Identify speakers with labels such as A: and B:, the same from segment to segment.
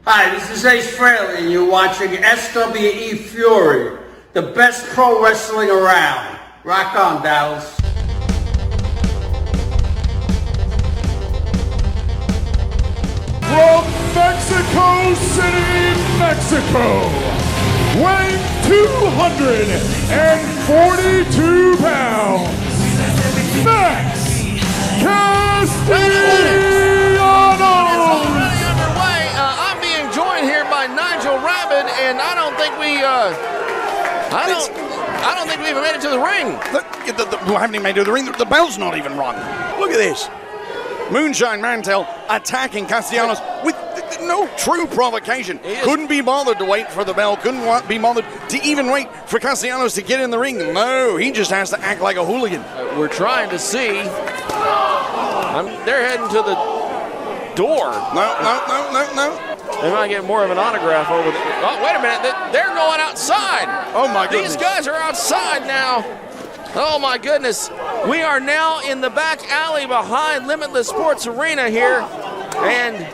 A: Hi, this is Ace Frehley, and you're watching SWE Fury, the best pro wrestling around. Rock on, Dallas.
B: From Mexico City, Mexico, weighing 242 pounds, Max Castellanos.
C: I'm being joined here by Nigel Rabbit, and I don't think we even made it to the ring.
D: We haven't even made it to the ring. The bell's not even rung. Look at this. Moonshine Mantel attacking Castellanos with no true provocation. Couldn't be bothered to wait for the bell. Couldn't be bothered to even wait for Castellanos to get in the ring. No, he just has to act like a hooligan.
C: We're trying to see. They're heading to the door.
D: No.
C: They might get more of an autograph over there. Oh, wait a minute. They're going outside.
D: Oh, my goodness.
C: These guys are outside now. Oh, my goodness. We are now in the back alley behind Limitless Sports Arena here. And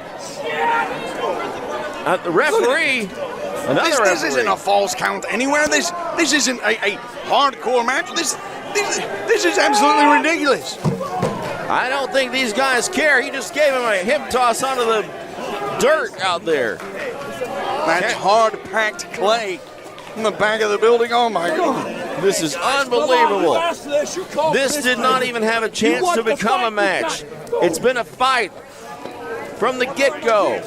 C: the referee,
D: This isn't a false count anywhere. This isn't a hardcore match. This is absolutely ridiculous.
C: I don't think these guys care. He just gave him a hip toss onto the dirt out there.
D: That's hard-packed clay in the back of the building. Oh, my God.
C: This is unbelievable. This did not even have a chance to become a match. It's been a fight from the get-go.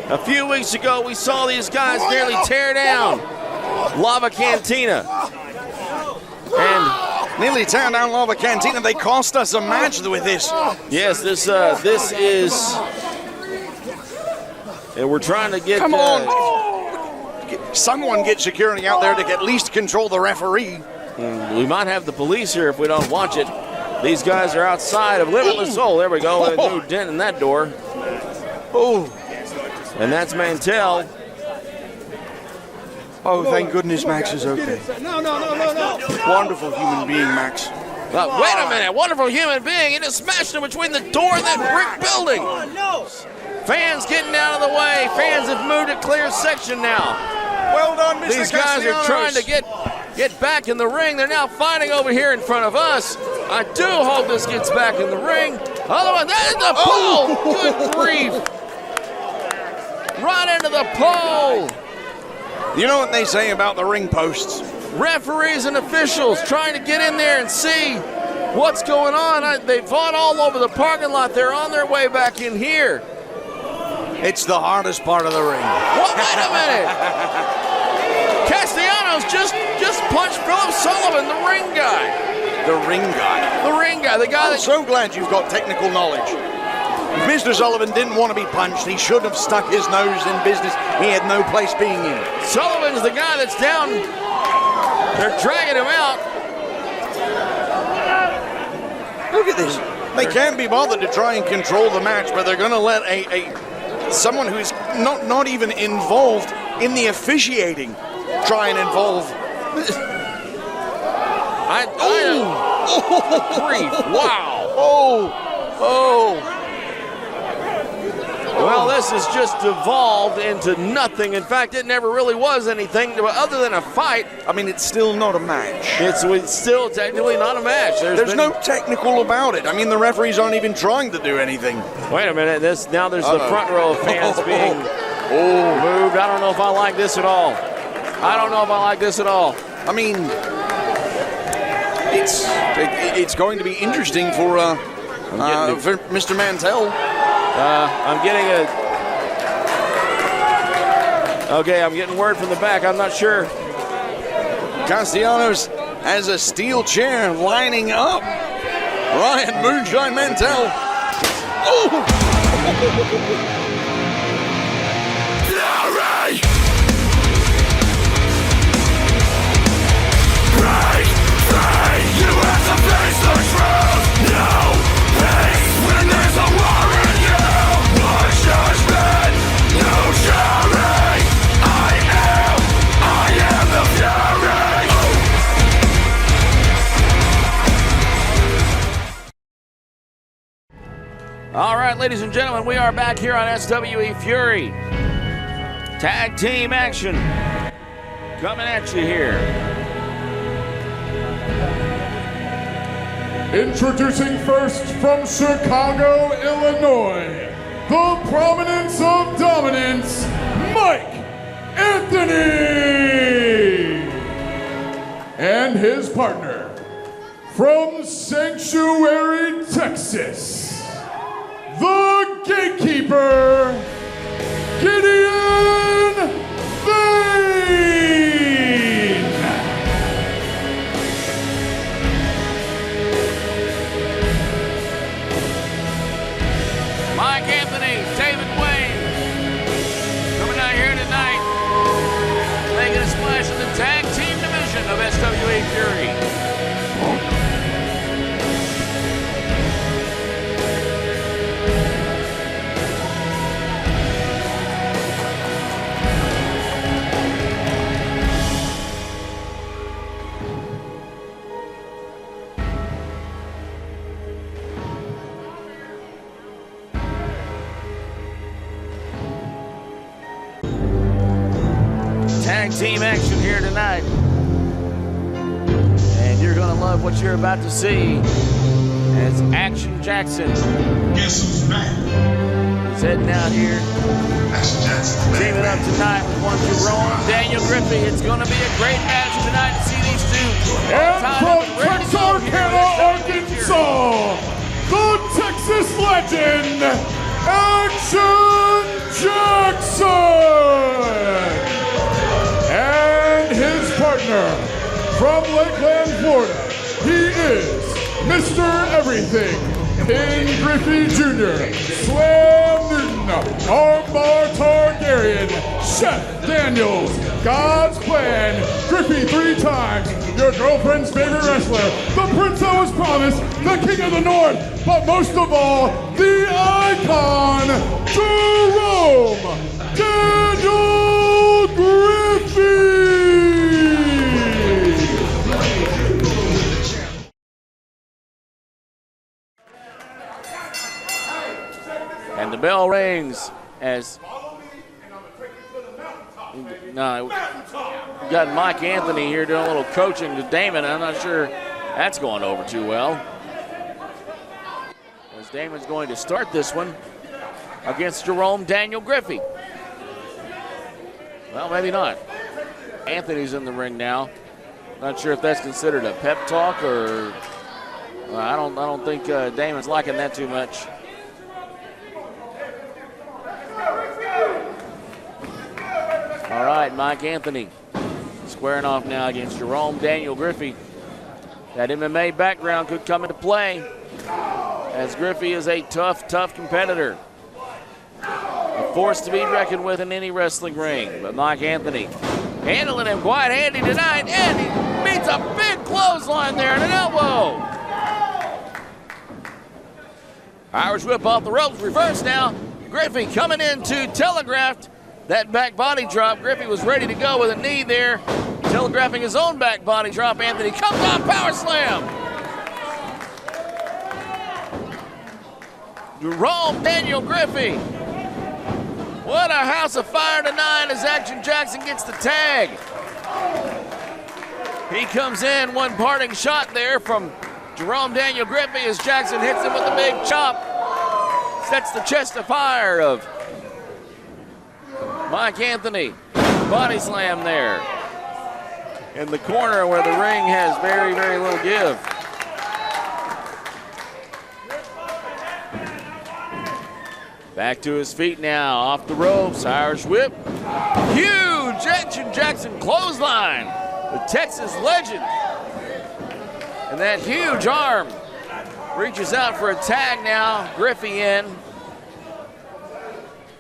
C: A few weeks ago, we saw these guys nearly tear down Lava Cantina. And
D: nearly tear down Lava Cantina. They cost us a match with this.
C: Yes, this is... And we're trying to get...
D: Come on. Someone get security out there to at least control the referee.
C: We might have the police here if we don't watch it. These guys are outside of Limitless Soul. There we go. No dent in that door.
D: Oh.
C: And that's Mantel.
D: Oh, thank goodness Max is okay.
B: No.
D: Wonderful human being, Max.
C: Wait a minute. Wonderful human being. He just smashed him between the door and that brick building. Fans getting out of the way. Fans have moved to clear section now.
D: Well done, Mr.
C: These guys are trying to get back in the ring. They're now fighting over here in front of us. I do hope this gets back in the ring. Otherwise, that is the pole. Good grief. Right into the pole.
D: You know what they say about the ring posts?
C: Referees and officials trying to get in there and see what's going on. They fought all over the parking lot. They're on their way back in here.
D: It's the hardest part of the ring.
C: What? Wait a minute. Castellanos just punched Philip Sullivan, the ring guy.
D: The ring guy?
C: The ring guy, the guy
D: I'm so glad you've got technical knowledge. If Mr. Sullivan didn't want to be punched, he should have stuck his nose in business he had no place being in.
C: Sullivan's the guy that's down. They're dragging him out.
D: Look at this. They can't be bothered to try and control the match, but they're going to let someone who's not even involved in the officiating try and involve.
C: Grief. Wow.
D: Oh.
C: Well, this has just devolved into nothing. In fact, it never really was anything other than a fight.
D: I mean, it's still not a match.
C: It's still technically not a match.
D: There's no technical about it. I mean, the referees aren't even trying to do anything.
C: Wait a minute. Now there's the front row of fans being moved. I don't know if I like this at all.
D: I mean, it's going to be interesting for Mr. Mantel.
C: I'm getting word from the back. I'm not sure.
D: Castellanos has a steel chair lining up. Ryan Moonshine Mantel. Oh!
C: All right, ladies and gentlemen, we are back here on SWE Fury. Tag team action coming at you here.
B: Introducing first from Chicago, Illinois, the prominence of dominance, Mike Anthony! And his partner, from Sanctuary, Texas, the gatekeeper, Gideon Vane!
C: Mike Anthony, David Wayne, coming out here tonight, making a splash in the tag team division of SWE Fury. Tag team action here tonight. And you're going to love what you're about to see as Action Jackson
E: Guess who's back?
C: is heading out here.
E: Action Jackson.
C: Teaming up tonight with one Jerome, Daniel Griffey. It's going to be a great match tonight to see these two.
B: And from Texarkana, Arkansas, the Texas legend, Action Jackson! And his partner, from Lakeland, Florida, he is Mr. Everything, King Griffey Jr., Slam Newton, Armbar Targaryen, Chef Daniels, God's Plan, Griffey 3 times, your girlfriend's favorite wrestler, the Prince I was promised, the King of the North, but most of all, the icon, Jerome Daniel Griffey!
C: And the bell rings as we got Mike Anthony here doing a little coaching to Damon. I'm not sure that's going over too well, as Damon's going to start this one against Jerome Daniel Griffey. Well, maybe not. Anthony's in the ring now. Not sure if that's considered a pep talk or I don't think Damon's liking that too much. All right, Mike Anthony squaring off now against Jerome Daniel Griffey. That MMA background could come into play, as Griffey is a tough competitor. A force to be reckoned with in any wrestling ring. But Mike Anthony handling him quite handy tonight, and he meets a big clothesline there and an elbow. Irish whip off the ropes, reverse now. Griffey coming in to telegraphed that back body drop. Griffey was ready to go with a knee there, telegraphing his own back body drop. Anthony comes on, power slam. Jerome Daniel Griffey. What a house of fire tonight as Action Jackson gets the tag. He comes in, one parting shot there from Jerome Daniel Griffey as Jackson hits him with a big chop. Sets the chest afire of Mike Anthony. Body slam there in the corner where the ring has very little give. Back to his feet now, off the ropes, Irish whip. Huge Action Jackson clothesline, the Texas legend. And that huge arm reaches out for a tag now, Griffey in.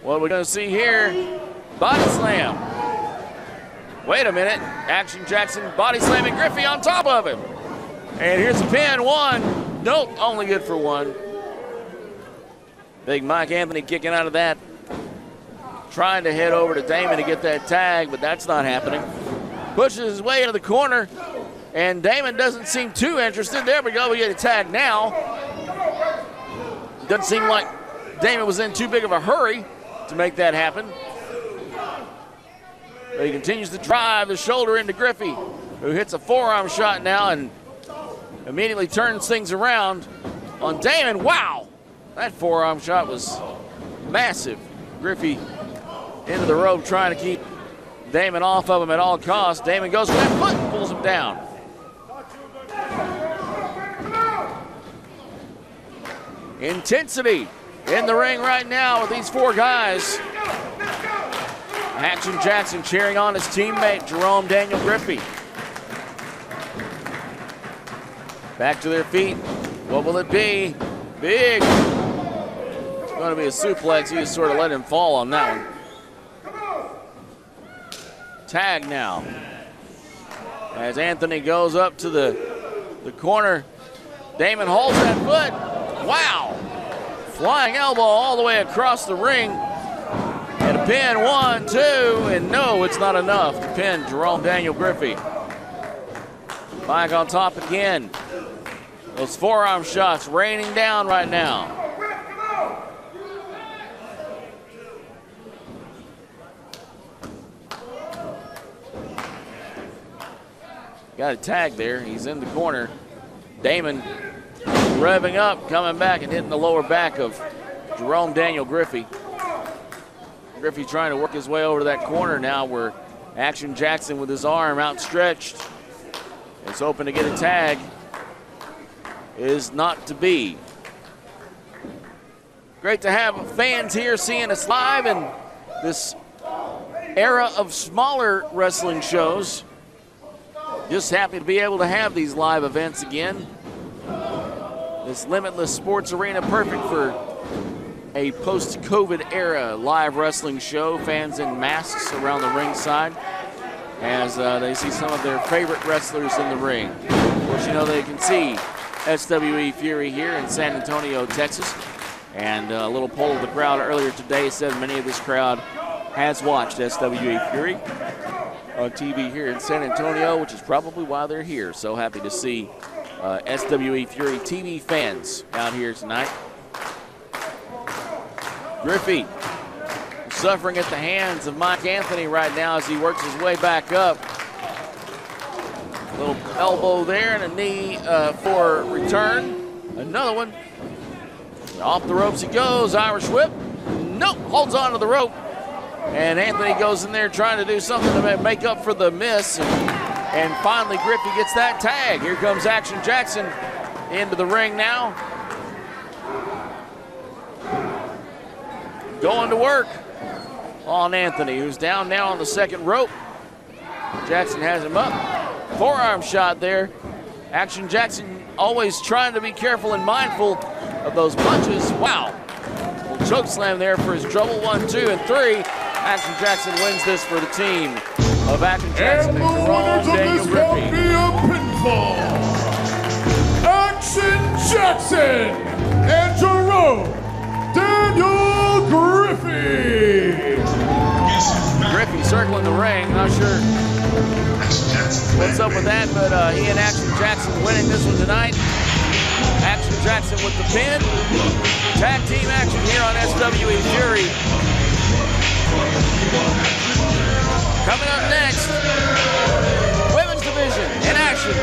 C: What we're gonna see here, body slam. Wait a minute, Action Jackson body slamming Griffey on top of him. And here's a pin, one. Nope, only good for one. Big Mike Anthony kicking out of that. Trying to head over to Damon to get that tag, but that's not happening. Pushes his way into the corner, and Damon doesn't seem too interested. There we go, we get a tag now. Doesn't seem like Damon was in too big of a hurry to make that happen. But he continues to drive the shoulder into Griffey, who hits a forearm shot now and immediately turns things around on Damon. Wow, that forearm shot was massive. Griffey into the rope trying to keep Damon off of him at all costs. Damon goes for that foot and pulls him down. Intensity in the ring right now with these four guys. Action Jackson cheering on his teammate, Jerome Daniel Griffey. Back to their feet. What will it be? Big. It's going to be a suplex. He just sort of let him fall on that one. Tag now. As Anthony goes up to the corner. Damon holds that foot. Wow. Flying elbow all the way across the ring. And a pin, 1, 2, and no, it's not enough to pin Jerome Daniel Griffey. Back on top again. Those forearm shots raining down right now. Got a tag there. He's in the corner. Damon revving up, coming back and hitting the lower back of Jerome Daniel Griffey. Griffey trying to work his way over to that corner now where Action Jackson with his arm outstretched is hoping to get a tag. Is not to be. Great to have fans here seeing us live in this era of smaller wrestling shows. Just happy to be able to have these live events again. This Limitless Sports Arena, perfect for a post-COVID era live wrestling show. Fans in masks around the ringside as they see some of their favorite wrestlers in the ring. Of course, you know they can see SWE Fury here in San Antonio, Texas. And a little poll of the crowd earlier today said many of this crowd has watched SWE Fury on TV here in San Antonio, which is probably why they're here. So happy to see SWE Fury TV fans out here tonight. Griffey suffering at the hands of Mike Anthony right now as he works his way back up. Little elbow there and a knee for return. Another one. Off the ropes he goes. Irish whip. Nope. Holds on to the rope. And Anthony goes in there trying to do something to make up for the miss. And finally Griffey gets that tag. Here comes Action Jackson into the ring now. Going to work on Anthony, who's down now on the second rope. Jackson has him up. Forearm shot there. Action Jackson always trying to be careful and mindful of those punches. Wow. Little choke slam there for his trouble. 1, 2, and 3. Action Jackson wins this for the team of Action Jackson and Jerome Daniel Griffey.
B: Be a pinfall. Action Jackson and Jerome Daniel Griffey.
C: Griffey circling the ring. Not sure what's up with that, but he and Action Jackson winning this one tonight. Action Jackson with the pin. Tag team action here on SWE Fury. Coming up next, women's division in action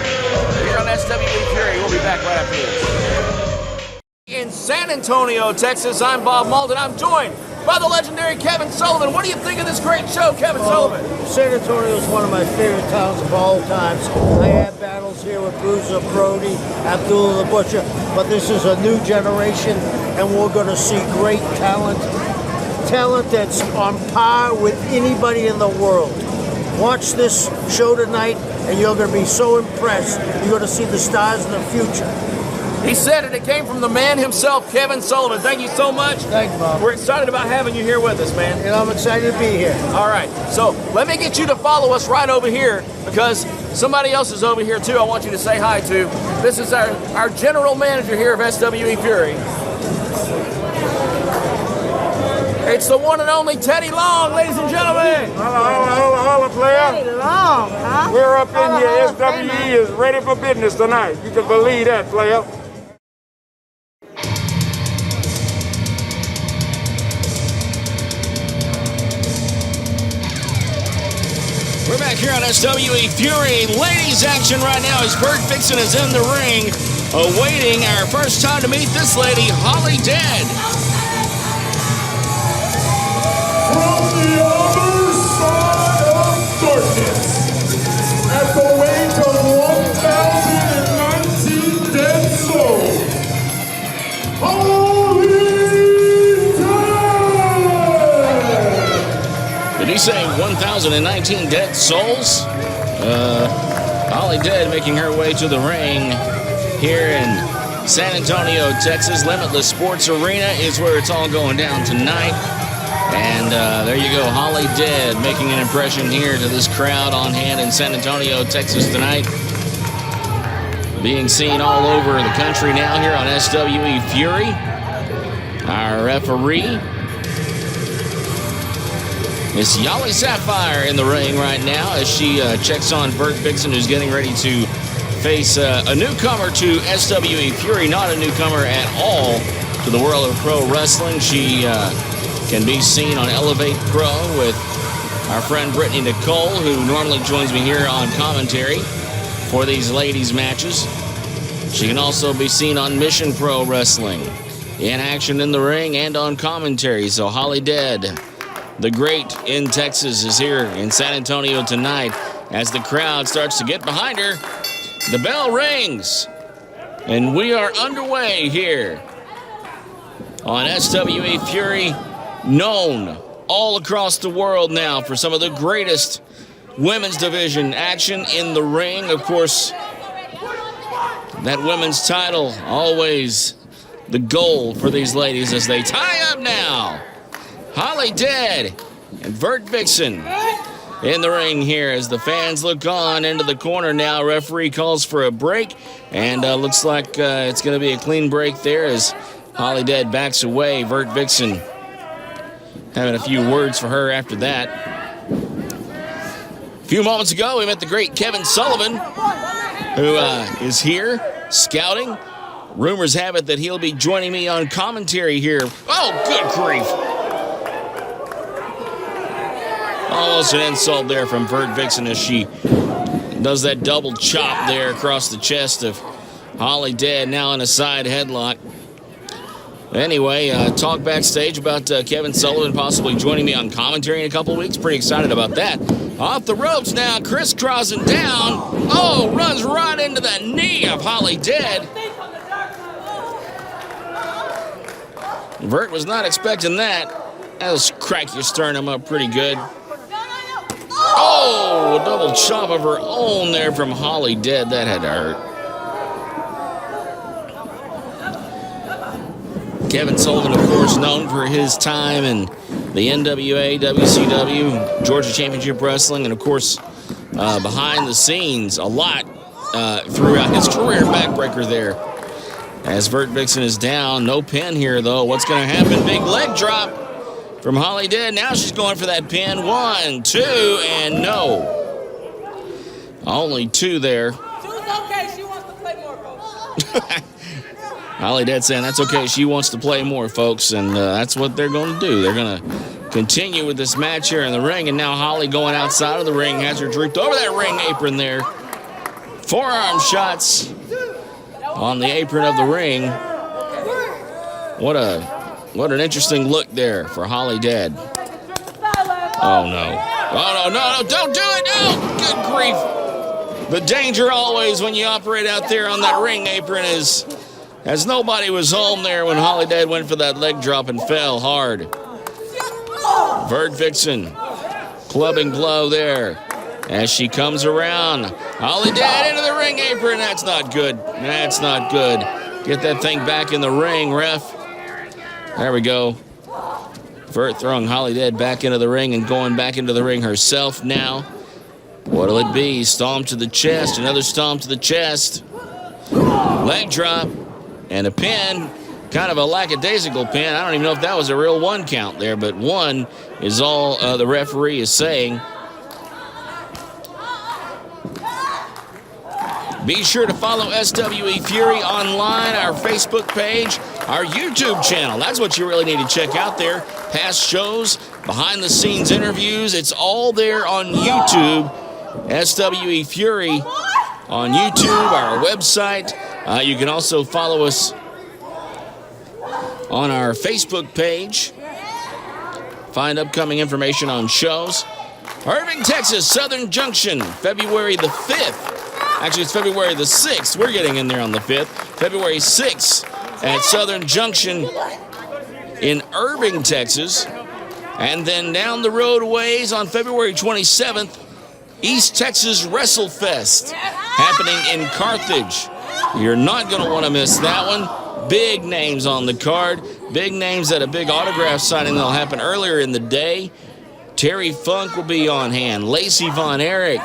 C: here on SWE Fury. We'll be back right after this. In San Antonio, Texas, I'm Bob Malden. I'm joined by the legendary Kevin Sullivan. What do you think of this great show, Kevin Sullivan?
F: San Antonio is one of my favorite towns of all times. I had battles here with Bruiser Brody, Abdullah the Butcher, but this is a new generation, and we're going to see great talent that's on par with anybody in the world. Watch this show tonight, and you're going to be so impressed. You're going to see the stars of the future.
C: He said it. It came from the man himself, Kevin Sullivan. Thank you so much.
F: Thank you, Bob.
C: We're excited about having you here with us, man.
F: And I'm excited to be here.
C: All right. So let me get you to follow us right over here because somebody else is over here, too, I want you to say hi to. This is our general manager here of SWE Fury. It's the one and only Teddy Long, ladies and gentlemen.
G: Holla, player.
H: Teddy Long, huh?
G: We're up in here. SWE is ready for business tonight. You can believe that, player.
H: We're back here on SWE Fury. Ladies action right now as Bert Vixen is in the ring, awaiting our first time to meet this lady, Holly Dead.
B: From the other side of darkness, at the weight of 1,019 dead souls, Holly Dead!
H: Did he say 1,019 dead souls? Holly Dead making her way to the ring here in San Antonio, Texas. Limitless Sports Arena is where it's all going down tonight. And there you go, Holly Dead making an impression here to this crowd on hand in San Antonio, Texas tonight. Being seen all over the country now here on SWE Fury. Our referee, Miss Yali Sapphire, in the ring right now as she checks on Bert Vixen, who's getting ready to face a newcomer to SWE Fury, not a newcomer at all to the world of pro wrestling. She can be seen on Elevate Pro with our friend Brittany Nicole, who normally joins me here on commentary for these ladies' matches. She can also be seen on Mission Pro Wrestling, in action in the ring and on commentary. So Holly Dead, the great in Texas, is here in San Antonio tonight. As the crowd starts to get behind her, the bell rings, and we are underway here on SWE Fury, known all across the world now for some of the greatest women's division action in the ring. Of course, that women's title, always the goal for these ladies as they tie up now. Holly Dead and Bert Vixen in the ring here as the fans look on into the corner now. Referee calls for a break, and looks like it's going to be a clean break there as Holly Dead backs away. Bert Vixen having a few words for her after that. A few moments ago, we met the great Kevin Sullivan, who is here scouting. Rumors have it that he'll be joining me on commentary here. Oh, good grief. Almost an insult there from Bert Vixen as she does that double chop there across the chest of Holly Dead, now in a side headlock. Anyway, talk backstage about Kevin Sullivan possibly joining me on commentary in a couple weeks. Pretty excited about that. Off the ropes now, crisscrossing down. Oh, runs right into the knee of Holly Dead. Bert was not expecting that. That'll crack your sternum up pretty good. Oh, a double chop of her own there from Holly Dead. That had to hurt. Kevin Sullivan, of course, known for his time in the NWA, WCW, Georgia Championship Wrestling, and, of course, behind the scenes a lot throughout his career. Backbreaker there. As Bert Vixen is down. No pin here, though. What's going to happen? Big leg drop from Holly Dead. Now she's going for that pin. 1, 2, and no. Only 2 there.
I: Two's okay. She wants to play more, folks.
H: Holly Dead saying that's okay. She wants to play more, folks, and that's what they're going to do. They're going to continue with this match here in the ring, and now Holly going outside of the ring, has her draped over that ring apron there. Forearm shots on the apron of the ring. What an interesting look there for Holly Dead. Oh, no. Oh, no, don't do it. No, good grief. The danger always when you operate out there on that ring apron is, as nobody was home there when Holly Dead went for that leg drop and fell hard. Bert Vixen, clubbing blow there as she comes around. Holly Dead into the ring apron. That's not good. That's not good. Get that thing back in the ring, ref. There we go. Bert throwing Holly Dead back into the ring and going back into the ring herself now. What'll it be? Stomp to the chest. Another stomp to the chest. Leg drop. And a pin. Kind of a lackadaisical pin. I don't even know if that was a real 1 count there, but 1 is all the referee is saying. Be sure to follow SWE Fury online, our Facebook page, our YouTube channel. That's what you really need to check out there. Past shows, behind-the-scenes interviews, it's all there on YouTube. SWE Fury on YouTube, our website. You can also follow us on our Facebook page. Find upcoming information on shows. Irving, Texas, Southern Junction, February the 5th. Actually, it's February the 6th. We're getting in there on the 5th. February 6th at Southern Junction in Irving, Texas. And then down the road a ways on February 27th, East Texas WrestleFest happening in Carthage. You're not going to want to miss that one. Big names on the card. Big names at a big autograph signing that'll happen earlier in the day. Terry Funk will be on hand. Lacey Von Erich.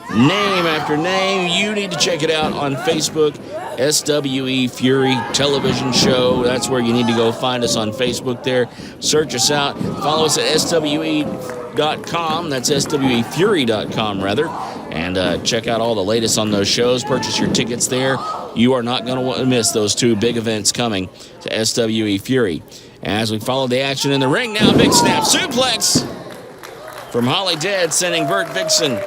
H: Name after name. You need to check it out on Facebook. SWE Fury Television Show. That's where you need to go find us on Facebook there. Search us out. Follow us at SWE.com. That's SWEfury.com, rather. And check out all the latest on those shows. Purchase your tickets there. You are not going to miss those two big events coming to SWE Fury. As we follow the action in the ring now, big snap suplex from Holly Dead, sending Vert Vixen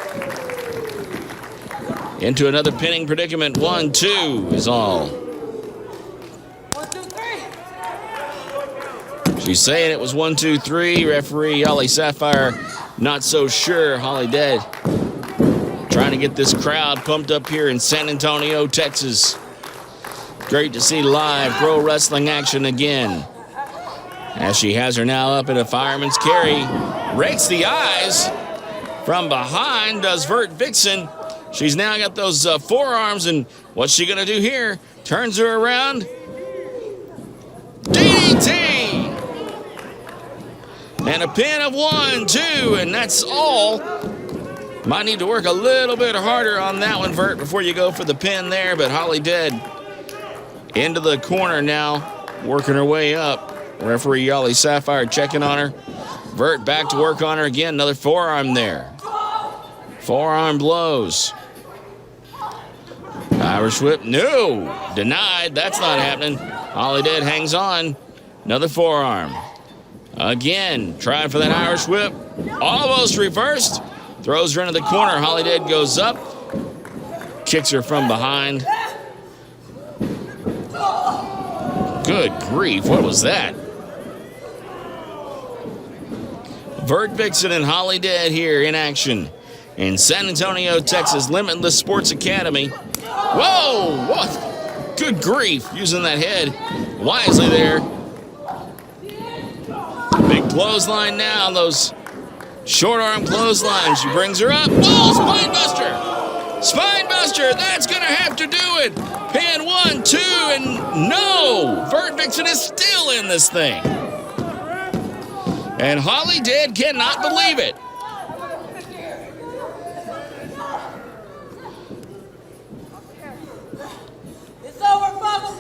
H: into another pinning predicament. 1, 2 is all.
I: 1, 2, 3.
H: She's saying it was 1, 2, 3. Referee Holly Sapphire not so sure. Holly Dead trying to get this crowd pumped up here in San Antonio, Texas. Great to see live pro wrestling action again. As she has her now up in a fireman's carry. Rakes the eyes from behind, does Vert Vixen. She's now got those forearms, and what's she going to do here? Turns her around. DDT! And a pin of 1, 2, and that's all. Might need to work a little bit harder on that one, Vert, before you go for the pin there, but Holly Dead into the corner now, working her way up. Referee Holly Sapphire checking on her. Vert back to work on her again. Another forearm there. Forearm blows. Irish whip. No. Denied. That's not happening. Holly Dead hangs on. Another forearm. Again. Trying for that Irish whip. Almost reversed. Throws her into the corner. Holly Dead goes up. Kicks her from behind. Good grief. What was that? Vert Vixen and Holly Dead here in action in San Antonio, Texas, Limitless Sports Academy. Whoa! What? Good grief. Using that head wisely there. Big clothesline now. Those short arm clotheslines. She brings her up. Whoa! Spinebuster! Spinebuster! That's going to have to do it. Pin 1, 2, and no! Vert Vixen is still in this thing. And Holly Dead cannot believe it.
I: It's over, folks.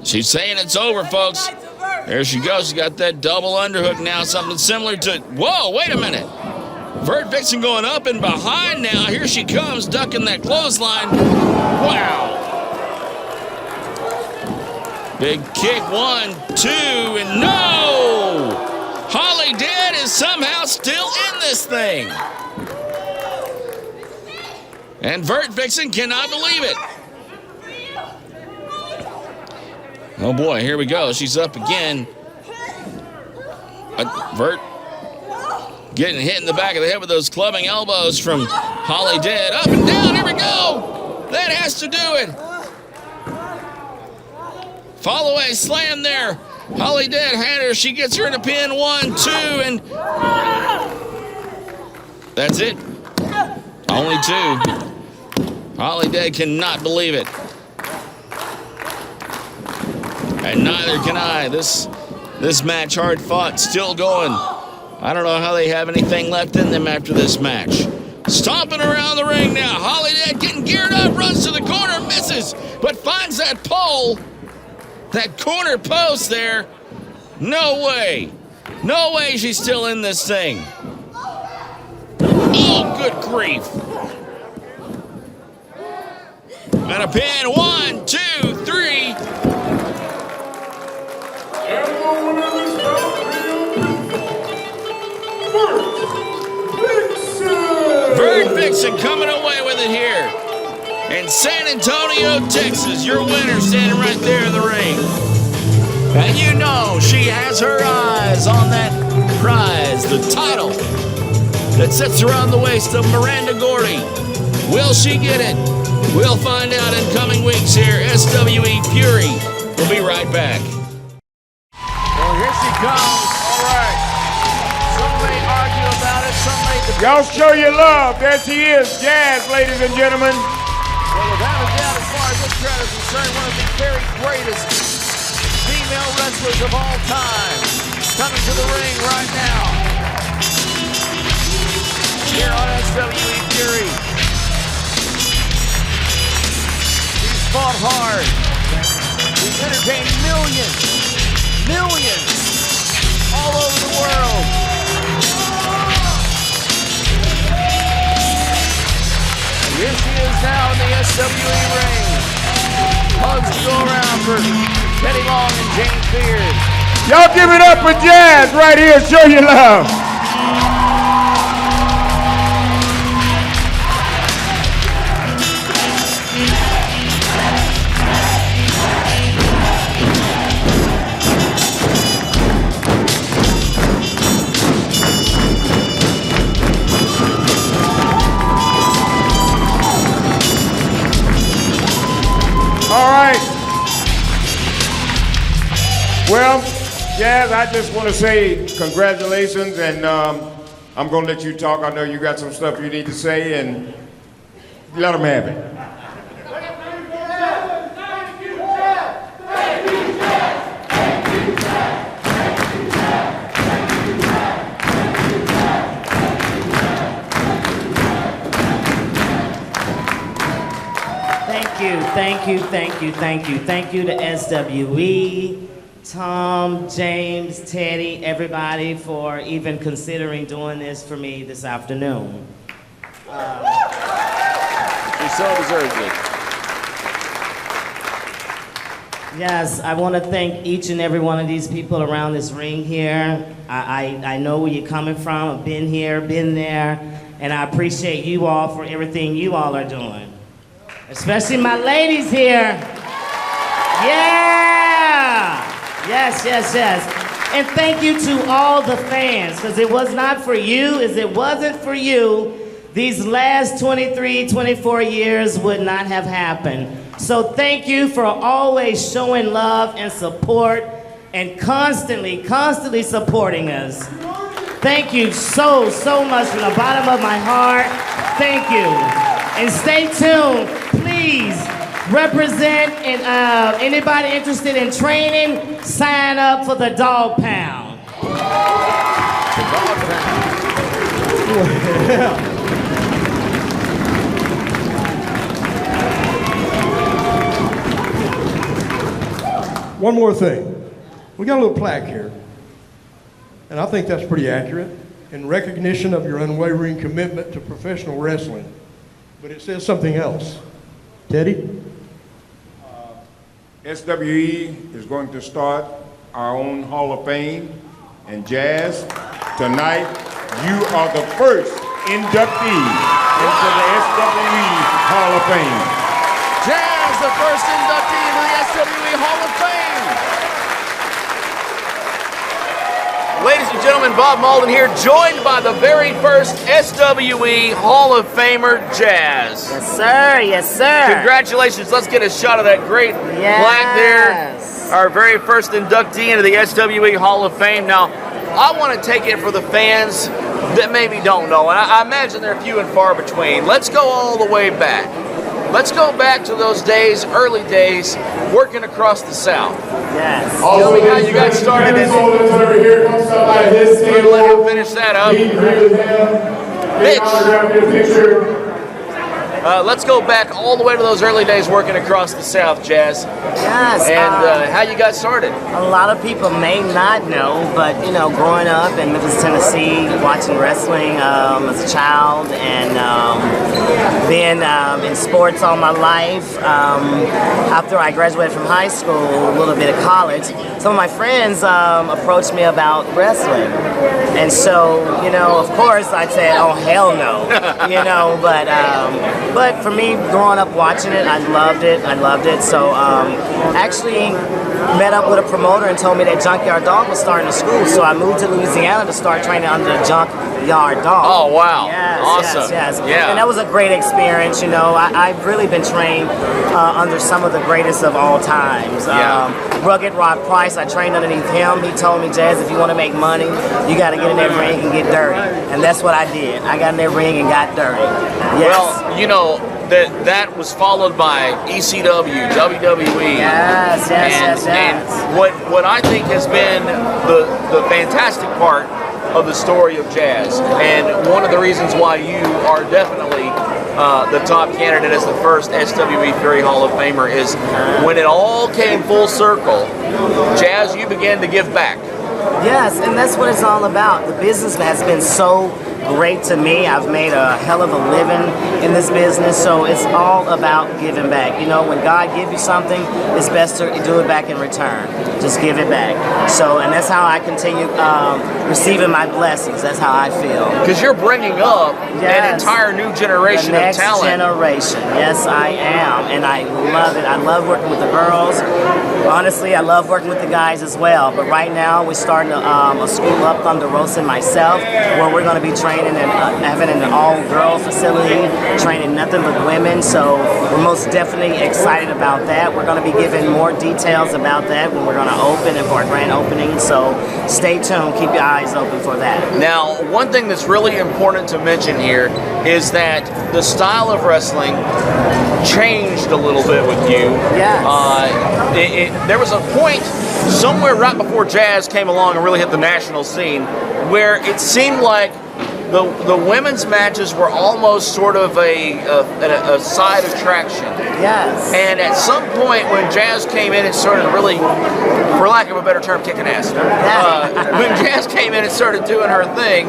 H: She's saying it's over, folks. There she goes. She got that double underhook now, something similar to... Whoa, wait a minute. Vert Vixen going up and behind now. Here she comes, ducking that clothesline. Wow. Big kick, 1, 2, and no! Holly Dead is somehow still in this thing. And Vert Vixen cannot believe it. Oh boy, here we go. She's up again. Vert getting hit in the back of the head with those clubbing elbows from Holly Dead. Up and down, here we go. That has to do it. Follow away slam there. Holly Dead had her. She gets her in a pin. 1, 2, and that's it. Only 2. Holly Dead cannot believe it. And neither can I. This match, hard fought, still going. I don't know how they have anything left in them after this match. Stomping around the ring now. Holly Dead getting geared up, runs to the corner, misses, but finds that pole. That corner post there. No way. No way she's still in this thing. Oh, good grief. And a pin. 1, 2, 3. Vert Vixen and coming away with it here in San Antonio, Texas. Your winner standing right there in the ring. And you know she has her eyes on that prize, the title that sits around the waist of Miranda Gordy. Will she get it? We'll find out in coming weeks here. SWE Fury. We'll be right back.
C: Well, here she comes. All right. Some may argue about it. Some may debate.
G: Y'all show your love. There she is, Jazz, ladies and gentlemen.
C: Well, without a doubt, as far as this crowd is concerned, one of the very greatest female wrestlers of all time. Coming to the ring right now. Here on SWE Fury. She's fought hard. She's entertained millions all over the world. And here she is now in the SWE ring. Hugs to go around for Teddy Long and James Beard.
G: Y'all give it up for Jazz right here. Show your love. All right. Well, Jazz, I just want to say congratulations, and I'm going to let you talk. I know you got some stuff you need to say, and let them have it.
J: Thank you to SWE, Tom, James, Teddy, everybody for even considering doing this for me this afternoon.
C: She so deserves it.
J: Yes, I want to thank each and every one of these people around this ring here. I know where you're coming from. I've been here, been there, and I appreciate you all for everything you all are doing. Especially my ladies here. Yeah! Yes. And thank you to all the fans, because it was not for you, as it wasn't for you, these last 23, 24 years would not have happened. So thank you for always showing love and support and constantly supporting us. Thank you so much from the bottom of my heart. Thank you. And stay tuned. Please represent, and anybody interested in training, sign up for the Dog Pound.
K: One more thing. We got a little plaque here, and I think that's pretty accurate, in recognition of your unwavering commitment to professional wrestling. But it says something else. Teddy?
G: SWE is going to start our own Hall of Fame. And Jazz, tonight, you are the first inductee into the SWE Hall of Fame.
C: Jazz, the first inductee into the SWE Hall of Fame. Ladies and gentlemen, Bob Malden here, joined by the very first SWE Hall of Famer, Jazz.
J: Yes, sir.
C: Congratulations. Let's get a shot of that great plaque there. Our very first inductee into the SWE Hall of Fame. Now, I want to take it for the fans that maybe don't know, and I imagine they're few and far between. Let's go all the way back. Let's go back to those days, early days, working across the South.
J: Yes.
C: Tell me how you got started in it.
G: Here comes somebody his
C: We're gonna let him finish that up. Mitch. Let's go back all the way to those early days working across the South, Jazz.
J: Yes.
C: And how you got started?
J: A lot of people may not know, but you know, growing up in Memphis, Tennessee, watching wrestling as a child, and being in sports all my life. After I graduated from high school, a little bit of college, some of my friends approached me about wrestling, and so you know, of course, I said, "Oh hell no," you know. But for me, growing up watching it, I loved it. I loved it. So actually met up with a promoter and told me that Junkyard Dog was starting a school. So I moved to Louisiana to start training under the Junkyard Dog.
C: Oh wow!
J: Yes,
C: awesome.
J: Yes, yes.
C: Yeah.
J: And that was a great experience. You know, I've really been trained under some of the greatest of all times. Rugged Rod Price, I trained underneath him. He told me, Jazz, if you want to make money, you got to get in that ring and get dirty. And that's what I did. I got in that ring and got dirty. Yes.
C: Well, you know, that was followed by ECW, WWE.
J: Yes.
C: And what I think has been the fantastic part of the story of Jazz, and one of the reasons why you are definitely the top candidate as the first SWE Fury Hall of Famer is when it all came full circle, Jazz, you began to give back.
J: Yes, and that's what it's all about. The business has been so great to me. I've made a hell of a living in this business, so it's all about giving back. You know, when God gives you something, it's best to do it back in return. Just give it back. So, and that's how I continue receiving my blessings. That's how I feel.
C: Because you're bringing up an entire new generation
J: of talent. The next generation. Yes, I am, and I love it. I love working with the girls. Honestly, I love working with the guys as well. But right now, we're starting a school up Thunder Rosa and myself, where we're going to be training and having an all-girl facility, training nothing but women. So we're most definitely excited about that. We're going to be giving more details about that when we're going to open and for our grand opening. So stay tuned. Keep your eyes open for that.
C: Now, one thing that's really important to mention here is that the style of wrestling changed a little bit with you.
J: Yes.
C: There was a point somewhere right before Jazz came along and really hit the national scene where it seemed like the women's matches were almost sort of a side attraction.
J: Yes.
C: And at some point when Jazz came in and started really, for lack of a better term, kicking ass, when Jazz came in and started doing her thing,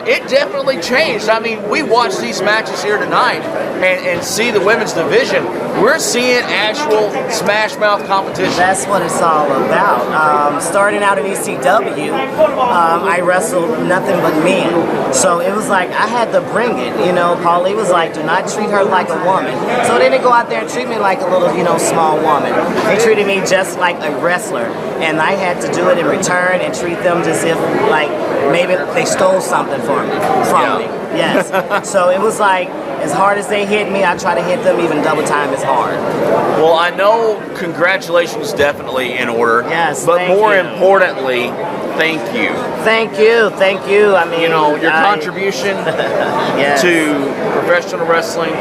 C: it definitely changed. I mean, we watch these matches here tonight and see the women's division. We're seeing actual smash mouth competition.
J: That's what it's all about. Starting out in ECW, I wrestled nothing but men. So it was like I had to bring it. You know, Paulie was like, do not treat her like a woman. So they didn't go out there and treat me like a little, you know, small woman. They treated me just like a wrestler. And I had to do it in return and treat them as if, like, maybe they stole something from me. Yes. So it was like, as hard as they hit me, I try to hit them even double time as hard.
C: Well, I know congratulations definitely in order.
J: Yes,
C: but more importantly, thank you.
J: Thank you. I mean,
C: you know, your contribution to professional wrestling,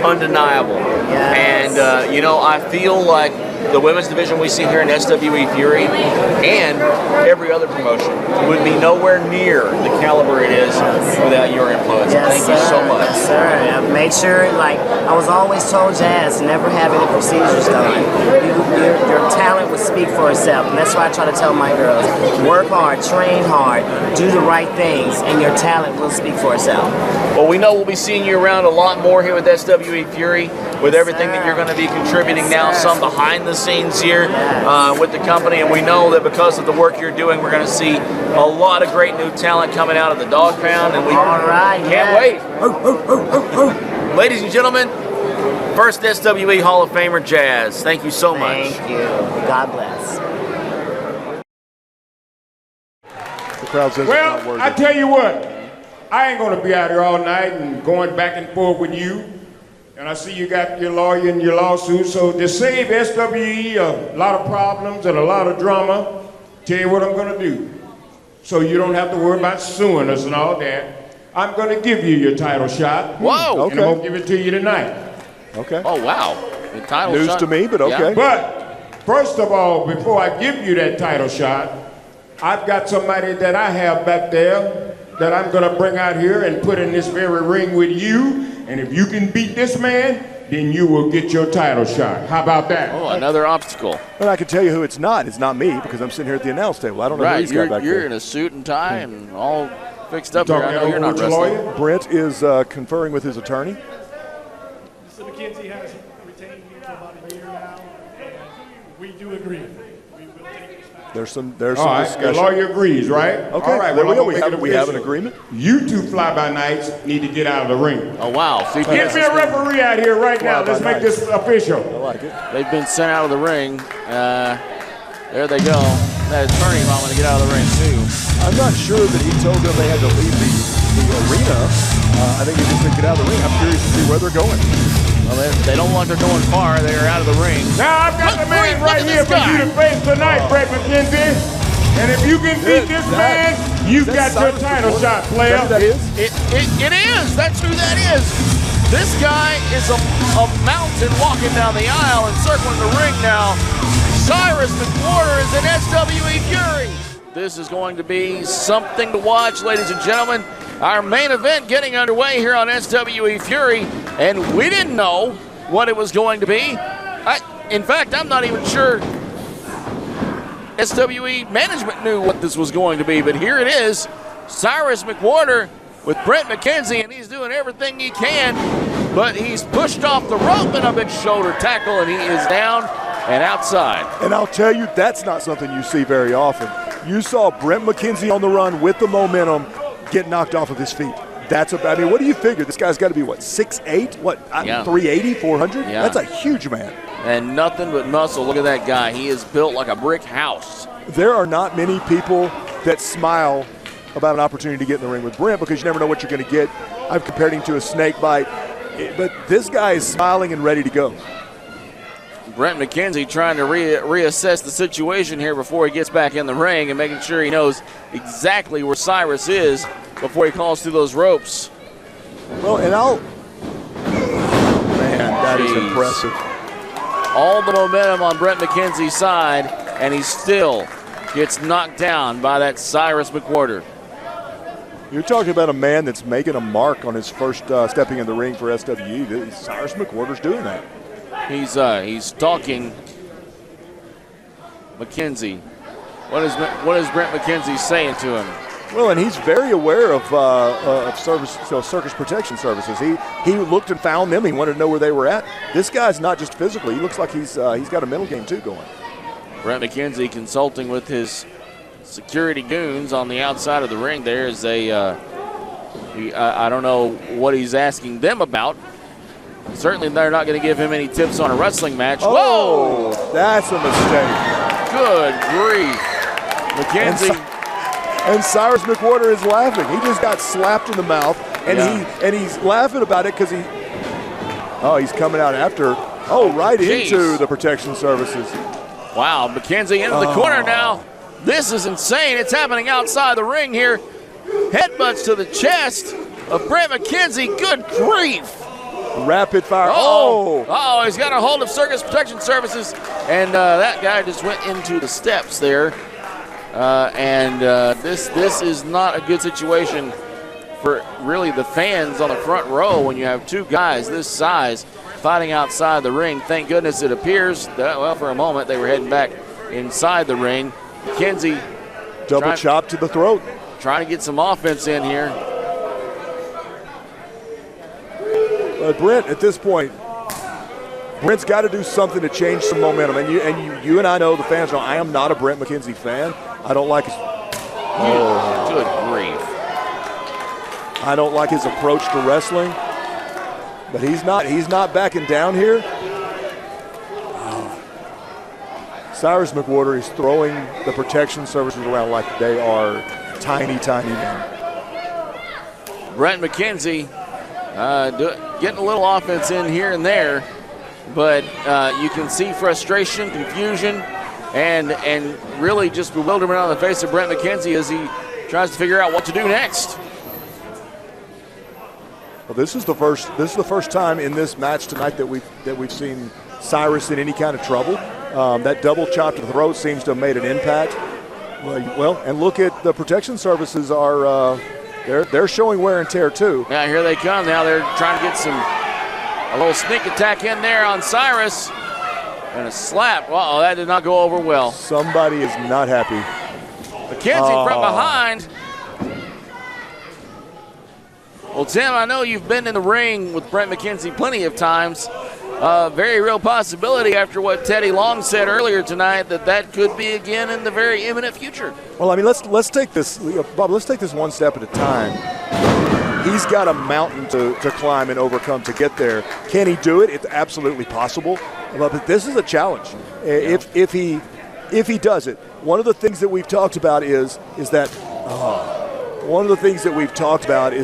C: undeniable.
J: Yes.
C: And you know, I feel like the women's division we see here in SWE Fury and every other promotion would be nowhere near the caliber it is without your influence.
J: Yes,
C: Thank you so much.
J: Yes, sir. I made sure, like, I was always told, Jazz, never have any procedures done. Your talent would speak for itself. And that's why I try to tell my girls, work hard, train hard, do the right things, and your talent will speak for itself.
C: Well, we know we'll be seeing you around a lot more here with SWE Fury, with everything that you're going to be contributing now, some behind the scenes here with the company, and we know that because of the work you're doing, we're going to see a lot of great new talent coming out of the dog pound, and we can't wait. Ladies and gentlemen, first SWE Hall of Famer, Jazz. Thank you so much.
J: Thank you. God bless.
B: The crowd says
G: well,
B: it's not worthy.
G: I tell you what, I ain't going to be out here all night and going back and forth with you. And I see you got your lawyer and your lawsuit. So to save SWE a lot of problems and a lot of drama, tell you what I'm going to do. So you don't have to worry about suing us and all that. I'm going to give you your title shot.
C: Whoa.
G: And I'm going to give it to you tonight.
B: Okay.
C: Oh, wow. The title
B: News
C: shot.
B: to me, but okay.
C: Yeah.
G: But first of all, before I give you that title shot, I've got somebody that I have back there that I'm going to bring out here and put in this very ring with you. and if you can beat this man, then you will get your title shot. How about that?
C: Oh, another obstacle.
L: But I can tell you who it's not. It's not me because I'm sitting here at the announce table. I don't know who he's got back there.
C: You're in a suit and tie and all fixed up
G: You
C: here. I know you're not
G: talking
C: wrestling.
G: lawyer?
L: Brent is conferring with his attorney.
K: Mr. McKenzie has retained me for about a year now, and we do agree. We will take this back.
L: There's some
G: All right, the
L: discussion.
G: lawyer agrees, right?
L: Okay,
G: All right,
L: there we go.
G: I'm gonna make
L: We
G: it
L: have an
G: official.
L: agreement.
G: You two fly-by-nights need to get out of the ring.
C: Oh, wow. See,
G: Get me a referee out here right now. Let's make this official.
L: I like it.
C: they've been sent out of the ring. There they go. That attorney might want to get out of the ring, too.
L: I'm not sure that he told them they had to leave the arena. I think he just said get out of the ring. I'm curious to see where they're going.
C: Well, they don't look like they're going far. They're out of the ring.
G: Now I've got the man right here for you to face tonight, Brett McKenzie. And if you can beat this man, you got your title shot, player.
L: That is?
C: It is. That's who that is. This guy is a mountain walking down the aisle and circling the ring now. Cyrus McWhorter is in SWE Fury. This is going to be something to watch, ladies and gentlemen. Our main event getting underway here on SWE Fury, and we didn't know what it was going to be. In fact, I'm not even sure SWE management knew what this was going to be, but here it is. Cyrus McWhorter with Brent McKenzie, and he's doing everything he can, but he's pushed off the rope in a big shoulder tackle, and he is down and outside.
L: And I'll tell you, that's not something you see very often. You saw Brent McKenzie on the run with the momentum get knocked off of his feet. I mean, what do you figure? This guy's got to be, 6'8"? 380, 400?
C: Yeah.
L: That's a huge man.
C: And nothing but muscle. Look at that guy. He is built like a brick house.
L: There are not many people that smile about an opportunity to get in the ring with Brent because you never know what you're going to get. I've compared him to a snake bite, but this guy is smiling and ready to go.
C: Brent McKenzie trying to reassess the situation here before he gets back in the ring and making sure he knows exactly where Cyrus is before he calls through those ropes.
L: Well, and man, that is impressive.
C: All the momentum on Brent McKenzie's side, and he still gets knocked down by that Cyrus McWhorter.
L: You're talking about a man that's making a mark on his first stepping in the ring for SWE. Cyrus McWhorter's doing that.
C: He's talking McKenzie. What is Brent McKenzie saying to him?
L: Well, and he's very aware of Circus Protection Services. He looked and found them. He wanted to know where they were at. This guy's not just physically. He looks like he's got a mental game too going.
C: Brent McKenzie consulting with his security goons on the outside of the ring. There is I don't know what he's asking them about. Certainly they're not going to give him any tips on a wrestling match.
L: Oh, whoa! That's a mistake.
C: Good grief. McKenzie.
L: And Cyrus McWhorter is laughing. He just got slapped in the mouth, and he's laughing about it because he's coming out after. Into the protection services.
C: Wow, McKenzie into the corner now. This is insane. It's happening outside the ring here. Headbutts to the chest of Brent McKenzie. Good grief.
L: Rapid fire.
C: Oh, he's got a hold of Circus Protection Services, and that guy just went into the steps there. This is not a good situation for really the fans on the front row when you have two guys this size fighting outside the ring. Thank goodness it appears that, well, for a moment they were heading back inside the ring. McKenzie
L: double chop to the throat.
C: Trying to get some offense in here.
L: But Brent, at this point, Brent's got to do something to change some momentum. And you and I know, the fans know, I am not a Brent McKenzie fan. I don't like his. Oh,
C: good grief!
L: I don't like his approach to wrestling. But he's not backing down here. Cyrus McWhorter is throwing the protection services around like they are tiny, tiny men.
C: Brent McKenzie getting a little offense in here and there, but you can see frustration, confusion, and really just bewilderment on the face of Brent McKenzie as he tries to figure out what to do next.
L: Well, this is the first time in this match tonight that we've seen Cyrus in any kind of trouble. That double chop to the throat seems to have made an impact. Well, and look at the protection services are They're showing wear and tear too.
C: Yeah, here they come. Now they're trying to get a little sneak attack in there on Cyrus. And a slap. Uh-oh, that did not go over well.
L: Somebody is not happy.
C: McKenzie from behind. Well, Tim, I know you've been in the ring with Brent McKenzie plenty of times. Very real possibility after what Teddy Long said earlier tonight that could be again in the very imminent future.
L: Well, I mean, let's take this, Bob. Let's take this one step at a time. He's got a mountain to climb and overcome to get there. Can he do it? It's absolutely possible. But this is a challenge. Yeah. If he does it, one of the things that we've talked about is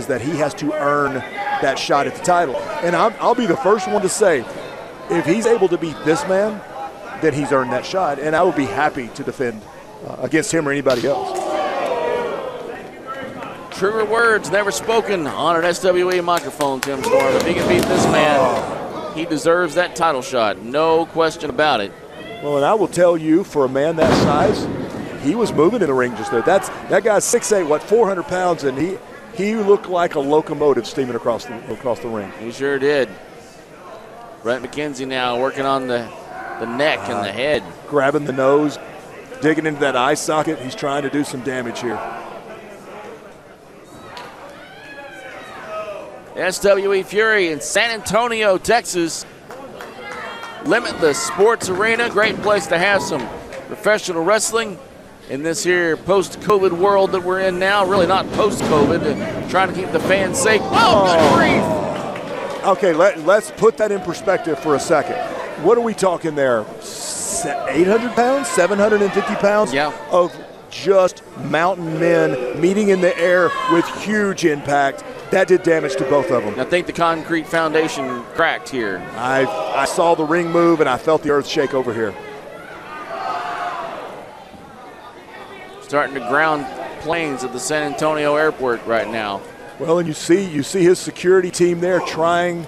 L: that he has to earn that shot at the title. And I'll be the first one to say, if he's able to beat this man, then he's earned that shot. And I would be happy to defend against him or anybody else.
C: Truer words never spoken on an SWE microphone, Tim Storm. If he can beat this man, he deserves that title shot. No question about it.
L: Well, and I will tell you, for a man that size, he was moving in the ring just there. That guy's 6'8", 400 pounds, and he looked like a locomotive steaming across the ring.
C: He sure did. Brent McKenzie now working on the neck and the head.
L: Grabbing the nose, digging into that eye socket. He's trying to do some damage here.
C: SWE Fury in San Antonio, Texas. Limitless Sports Arena. Great place to have some professional wrestling in this here post-COVID world that we're in now. Really not post-COVID. Trying to keep the fans safe. Oh, good grief.
L: Okay, let's put that in perspective for a second. What are we talking there? 800 pounds? 750 pounds?
C: Yeah.
L: Of just mountain men meeting in the air with huge impact. That did damage to both of them.
C: I think the concrete foundation cracked here.
L: I saw the ring move, and I felt the earth shake over here.
C: Starting to ground planes at the San Antonio airport right now.
L: Well, and you see his security team there trying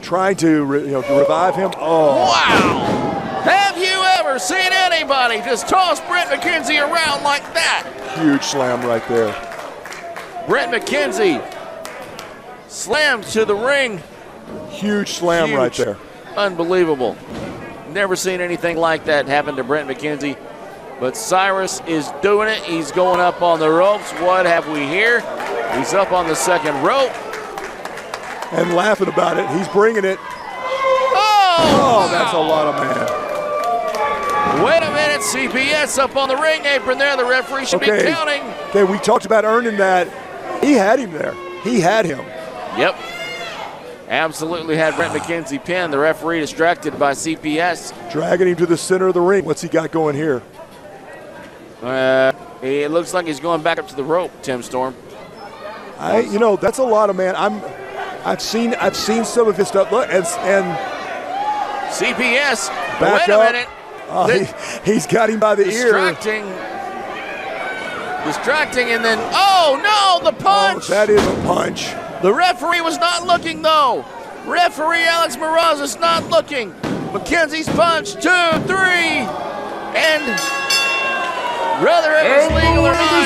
L: to revive him. Oh!
C: Wow! Have you ever seen anybody just toss Brent McKenzie around like that?
L: Huge slam right there.
C: Brent McKenzie slammed to the ring.
L: Huge slam right there. Unbelievable.
C: Never seen anything like that happen to Brent McKenzie. But Cyrus is doing it. He's going up on the ropes. What have we here? He's up on the second rope.
L: And laughing about it. He's bringing it.
C: Oh,
L: that's a lot of man.
C: Wait a minute. CPS up on the ring apron there. The referee should be counting.
L: Okay, we talked about earning that. He had him there. He had him.
C: Yep. Absolutely had Brent McKenzie pinned. The referee distracted by CPS.
L: Dragging him to the center of the ring. What's he got going here?
C: It looks like he's going back up to the rope, Tim Storm.
L: That's a lot of man. I've seen some of his stuff. Look, and
C: CPS.
L: Back
C: wait a minute.
L: He's got him by the ear.
C: Distracting, and then, oh no, the punch!
L: Oh, that is a punch.
C: The referee was not looking, though. Referee Alex Morales not looking. McKenzie's punch, 2, 3, and whether it was legal or not,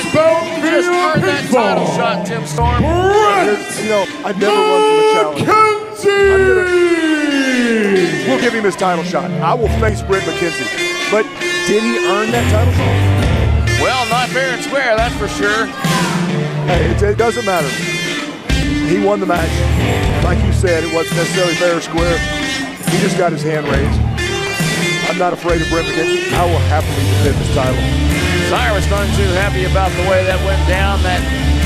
C: he just earned that title shot, Tim Storm.
L: I've never run from a challenge. We'll give him his title shot. I will face Brent McKenzie. But did he earn that title shot?
C: Well, not fair and square, that's for sure.
L: Hey, it doesn't matter. He won the match. Like you said, it wasn't necessarily fair or square. He just got his hand raised. I'm not afraid of Brent McKenzie. I will happily defend this title.
C: Cyrus not too happy about the way that went down. That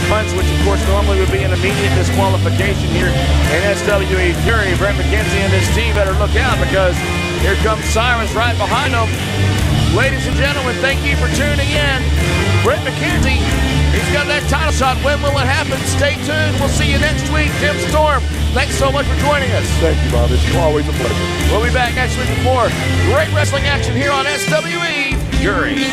C: punch, which of course normally would be an immediate disqualification here in SWE Fury. Brent McKenzie and his team better look out, because here comes Cyrus right behind him. Ladies and gentlemen, thank you for tuning in. Brent McKenzie, he's got that title shot. When will it happen? Stay tuned. We'll see you next week. Tim Storm, thanks so much for joining us.
L: Thank you, Bob. It's always a pleasure.
C: We'll be back next week with more great wrestling action here on SWE Fury.